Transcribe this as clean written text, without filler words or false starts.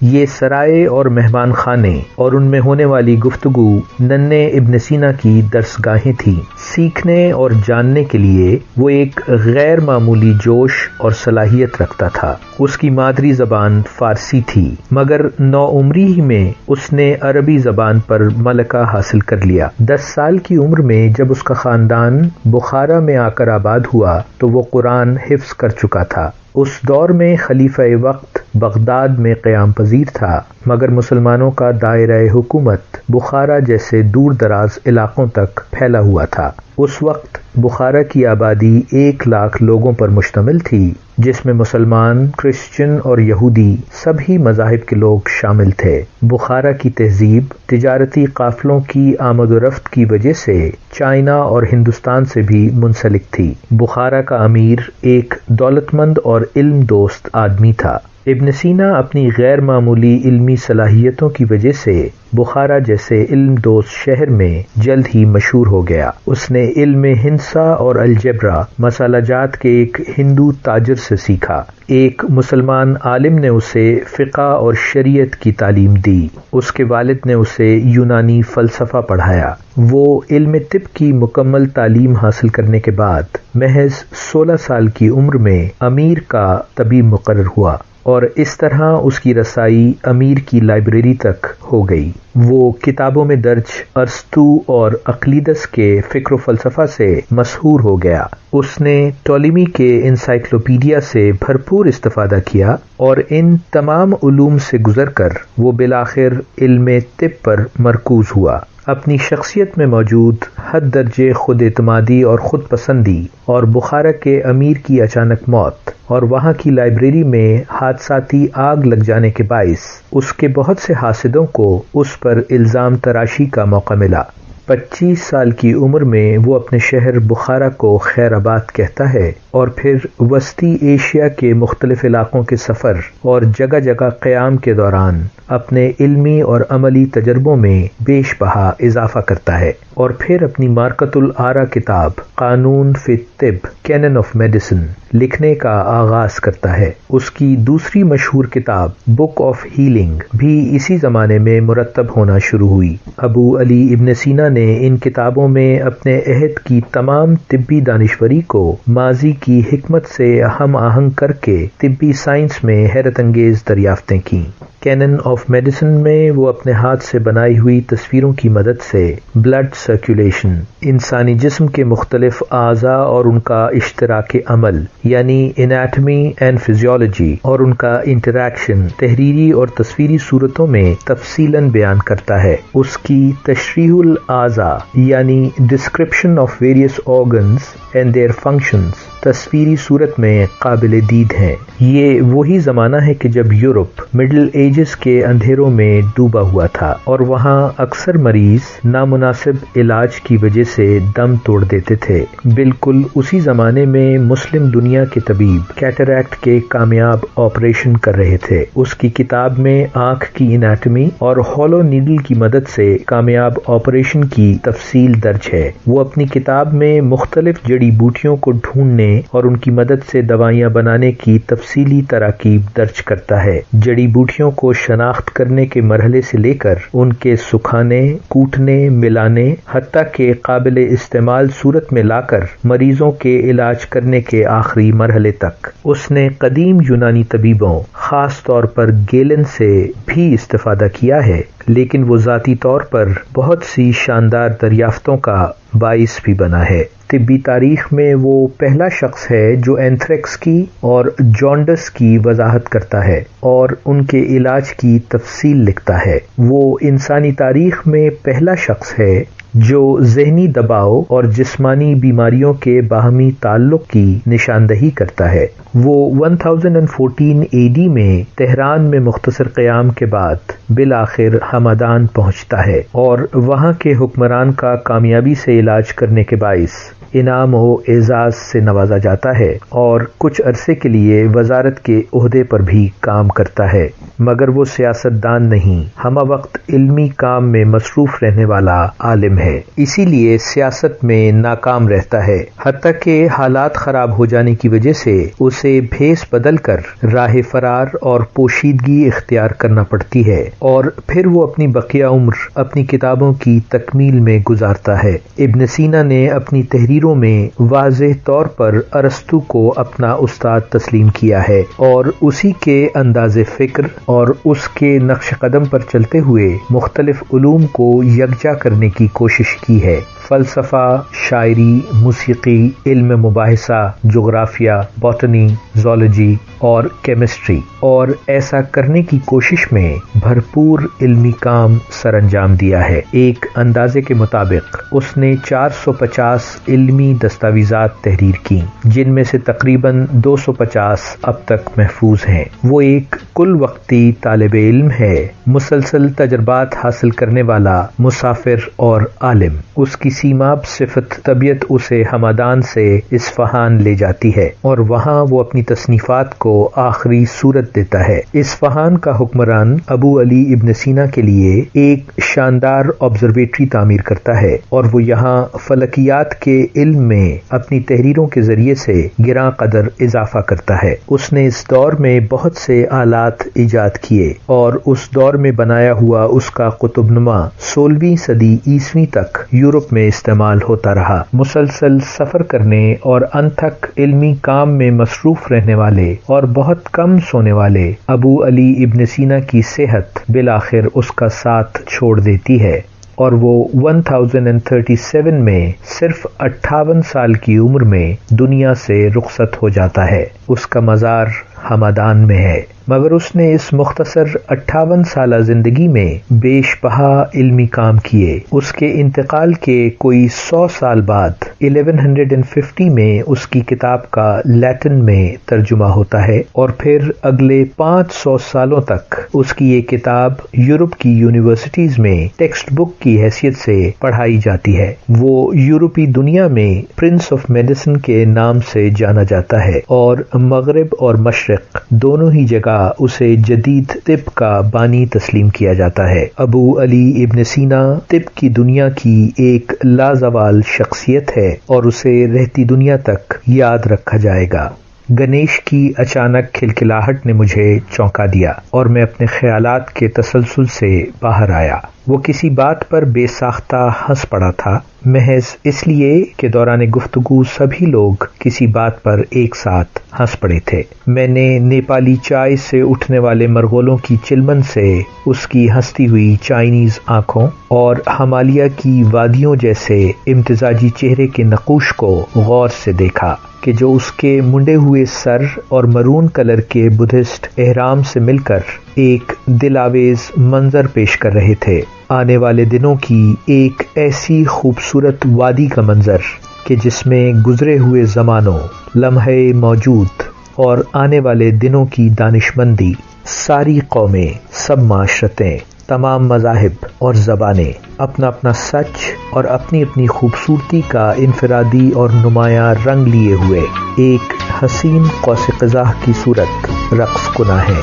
یہ سرائے اور مہمان خانے اور ان میں ہونے والی گفتگو ننھے ابن سینا کی درسگاہیں تھیں۔ سیکھنے اور جاننے کے لیے وہ ایک غیر معمولی جوش اور صلاحیت رکھتا تھا۔ اس کی مادری زبان فارسی تھی، مگر نوعمری ہی میں اس نے عربی زبان پر ملکہ حاصل کر لیا۔ 10 سال کی عمر میں جب اس کا خاندان بخارا میں آ کر آباد ہوا تو وہ قرآن حفظ کر چکا تھا۔ اس دور میں خلیفہ وقت بغداد میں قیام پذیر تھا، مگر مسلمانوں کا دائرہ حکومت بخارا جیسے دور دراز علاقوں تک پھیلا ہوا تھا۔ اس وقت بخارا کی آبادی 1 لاکھ لوگوں پر مشتمل تھی، جس میں مسلمان، کرسچن اور یہودی سبھی مذاہب کے لوگ شامل تھے۔ بخارا کی تہذیب تجارتی قافلوں کی آمد و رفت کی وجہ سے چائنا اور ہندوستان سے بھی منسلک تھی۔ بخارا کا امیر ایک دولت مند اور علم دوست آدمی تھا۔ ابن سینا اپنی غیر معمولی علمی صلاحیتوں کی وجہ سے بخارا جیسے علم دوست شہر میں جلد ہی مشہور ہو گیا۔ اس نے علم ہندسہ اور الجبرا مسالہ جات کے ایک ہندو تاجر سے سیکھا۔ ایک مسلمان عالم نے اسے فقہ اور شریعت کی تعلیم دی۔ اس کے والد نے اسے یونانی فلسفہ پڑھایا۔ وہ علم طب کی مکمل تعلیم حاصل کرنے کے بعد محض 16 سال کی عمر میں امیر کا طبیب مقرر ہوا، اور اس طرح اس کی رسائی امیر کی لائبریری تک ہو گئی۔ وہ کتابوں میں درج ارسطو اور اقلیدس کے فکر و فلسفہ سے مسحور ہو گیا۔ اس نے ٹولمی کے انسائکلوپیڈیا سے بھرپور استفادہ کیا، اور ان تمام علوم سے گزر کر وہ بالآخر علم طب پر مرکوز ہوا۔ اپنی شخصیت میں موجود حد درجے خود اعتمادی اور خود پسندی، اور بخارا کے امیر کی اچانک موت اور وہاں کی لائبریری میں حادثاتی آگ لگ جانے کے باعث اس کے بہت سے حاسدوں کو اس پر الزام تراشی کا موقع ملا۔ 25 سال کی عمر میں وہ اپنے شہر بخارا کو خیر آباد کہتا ہے، اور پھر وسطی ایشیا کے مختلف علاقوں کے سفر اور جگہ جگہ قیام کے دوران اپنے علمی اور عملی تجربوں میں بیش بہا اضافہ کرتا ہے، اور پھر اپنی مارکۃ الآراء کتاب قانون فی الطب کینن آف میڈیسن لکھنے کا آغاز کرتا ہے۔ اس کی دوسری مشہور کتاب بک آف ہیلنگ بھی اسی زمانے میں مرتب ہونا شروع ہوئی۔ ابو علی ابن سینا نے ان کتابوں میں اپنے عہد کی تمام طبی دانشوری کو ماضی کی حکمت سے ہم آہنگ کر کے طبی سائنس میں حیرت انگیز دریافتیں کیں۔ کینن آف میڈیسن میں وہ اپنے ہاتھ سے بنائی ہوئی تصویروں کی مدد سے بلڈ سرکولیشن، انسانی جسم کے مختلف اعضاء اور ان کا اشتراک عمل یعنی انیٹمی اینڈ فزیولوجی اور ان کا انٹریکشن تحریری اور تصویری صورتوں میں تفصیلاً بیان کرتا ہے۔ اس کی تشریح الاعضاء یعنی description of various organs and their functions تصویری صورت میں قابل دید ہیں۔ یہ وہی زمانہ ہے کہ جب یورپ مڈل ایجز کے اندھیروں میں ڈوبا ہوا تھا، اور وہاں اکثر مریض نامناسب علاج کی وجہ سے دم توڑ دیتے تھے۔ بالکل اسی زمانے میں مسلم دنیا کے طبیب کیٹریکٹ کے کامیاب آپریشن کر رہے تھے۔ اس کی کتاب میں آنکھ کی انیٹمی اور ہولو نیڈل کی مدد سے کامیاب آپریشن کی تفصیل درج ہے۔ وہ اپنی کتاب میں مختلف جڑی بوٹیوں کو ڈھونڈنے اور ان کی مدد سے دوائیاں بنانے کی تفصیلی تراکیب درج کرتا ہے۔ جڑی بوٹیوں کو شناخت کرنے کے مرحلے سے لے کر ان کے سکھانے، کوٹنے، ملانے، حتیٰ کہ قابل استعمال صورت میں لا کر مریضوں کے علاج کرنے کے آخری مرحلے تک اس نے قدیم یونانی طبیبوں خاص طور پر گیلن سے بھی استفادہ کیا ہے، لیکن وہ ذاتی طور پر بہت سی شاندار دریافتوں کا باعث بھی بنا ہے۔ طبی تاریخ میں وہ پہلا شخص ہے جو اینتھریکس کی اور جانڈس کی وضاحت کرتا ہے اور ان کے علاج کی تفصیل لکھتا ہے۔ وہ انسانی تاریخ میں پہلا شخص ہے جو ذہنی دباؤ اور جسمانی بیماریوں کے باہمی تعلق کی نشاندہی کرتا ہے۔ وہ 1014 AD میں تہران میں مختصر قیام کے بعد بالآخر ہمدان پہنچتا ہے، اور وہاں کے حکمران کا کامیابی سے علاج کرنے کے باعث انعام و اعزاز سے نوازا جاتا ہے، اور کچھ عرصے کے لیے وزارت کے عہدے پر بھی کام کرتا ہے، مگر وہ سیاست دان نہیں، ہمہ وقت علمی کام میں مصروف رہنے والا عالم ہے۔ ہے، اسی لیے سیاست میں ناکام رہتا ہے، حتیٰ کہ حالات خراب ہو جانے کی وجہ سے اسے بھیس بدل کر راہ فرار اور پوشیدگی اختیار کرنا پڑتی ہے، اور پھر وہ اپنی بقیہ عمر اپنی کتابوں کی تکمیل میں گزارتا ہے۔ ابن سینا نے اپنی تحریروں میں واضح طور پر ارسطو کو اپنا استاد تسلیم کیا ہے اور اسی کے انداز فکر اور اس کے نقش قدم پر چلتے ہوئے مختلف علوم کو یکجا کرنے کی کوشش کی ہے۔ فلسفہ، شاعری، موسیقی، علم مباحثہ، جغرافیہ، باٹنی، زولوجی اور کیمسٹری، اور ایسا کرنے کی کوشش میں بھرپور علمی کام سر انجام دیا ہے۔ ایک اندازے کے مطابق اس نے 450 علمی دستاویزات تحریر کی، جن میں سے تقریباً 250 اب تک محفوظ ہیں۔ وہ ایک کل وقتی طالب علم ہے، مسلسل تجربات حاصل کرنے والا مسافر اور عالم۔ اس کی سیماب صفت طبیعت اسے ہمدان سے اصفہان لے جاتی ہے اور وہاں وہ اپنی تصنیفات کو آخری صورت دیتا ہے۔ اصفہان کا حکمران ابو علی ابن سینا کے لیے ایک شاندار آبزرویٹری تعمیر کرتا ہے اور وہ یہاں فلکیات کے علم میں اپنی تحریروں کے ذریعے سے گراں قدر اضافہ کرتا ہے۔ اس نے اس دور میں بہت سے آلات ایجاد کیے اور اس دور میں بنایا ہوا اس کا قطب نما 16ویں صدی عیسوی تک یورپ میں استعمال ہوتا رہا۔ مسلسل سفر کرنے اور انتھک علمی کام میں مصروف رہنے والے اور بہت کم سونے والے ابو علی ابن سینا کی صحت بالآخر اس کا ساتھ چھوڑ دیتی ہے اور وہ 1037 میں صرف 58 سال کی عمر میں دنیا سے رخصت ہو جاتا ہے۔ اس کا مزار ہمدان میں ہے، مگر اس نے اس مختصر 58 سالہ زندگی میں بیش بہا علمی کام کیے۔ اس کے انتقال کے کوئی 100 سال بعد 1150 میں اس کی کتاب کا لیٹن میں ترجمہ ہوتا ہے اور پھر اگلے 500 سالوں تک اس کی یہ کتاب یورپ کی یونیورسٹیز میں ٹیکسٹ بک کی حیثیت سے پڑھائی جاتی ہے۔ وہ یورپی دنیا میں پرنس آف میڈیسن کے نام سے جانا جاتا ہے اور مغرب اور مشرق دونوں ہی جگہ اسے جدید طب کا بانی تسلیم کیا جاتا ہے۔ ابو علی ابن سینا طب کی دنیا کی ایک لازوال شخصیت ہے اور اسے رہتی دنیا تک یاد رکھا جائے گا۔ گنیش کی اچانک کھلکھلاہٹ نے مجھے چونکا دیا اور میں اپنے خیالات کے تسلسل سے باہر آیا۔ وہ کسی بات پر بے ساختہ ہنس پڑا تھا، محض اس لیے کہ دوران گفتگو سبھی لوگ کسی بات پر ایک ساتھ ہنس پڑے تھے۔ میں نے نیپالی چائے سے اٹھنے والے مرغولوں کی چلمن سے اس کی ہنستی ہوئی چائنیز آنکھوں اور ہمالیہ کی وادیوں جیسے امتزاجی چہرے کے نقوش کو غور سے دیکھا کہ جو اس کے منڈے ہوئے سر اور مرون کلر کے بدھسٹ احرام سے مل کر ایک دل آویز منظر پیش کر رہے تھے۔ آنے والے دنوں کی ایک ایسی خوبصورت وادی کا منظر کہ جس میں گزرے ہوئے زمانوں، لمحے موجود اور آنے والے دنوں کی دانشمندی، ساری قومیں، سب معاشرتیں، تمام مذاہب اور زبانیں اپنا اپنا سچ اور اپنی اپنی خوبصورتی کا انفرادی اور نمایاں رنگ لیے ہوئے ایک حسین قوس قزح کی صورت رقص کنا ہے۔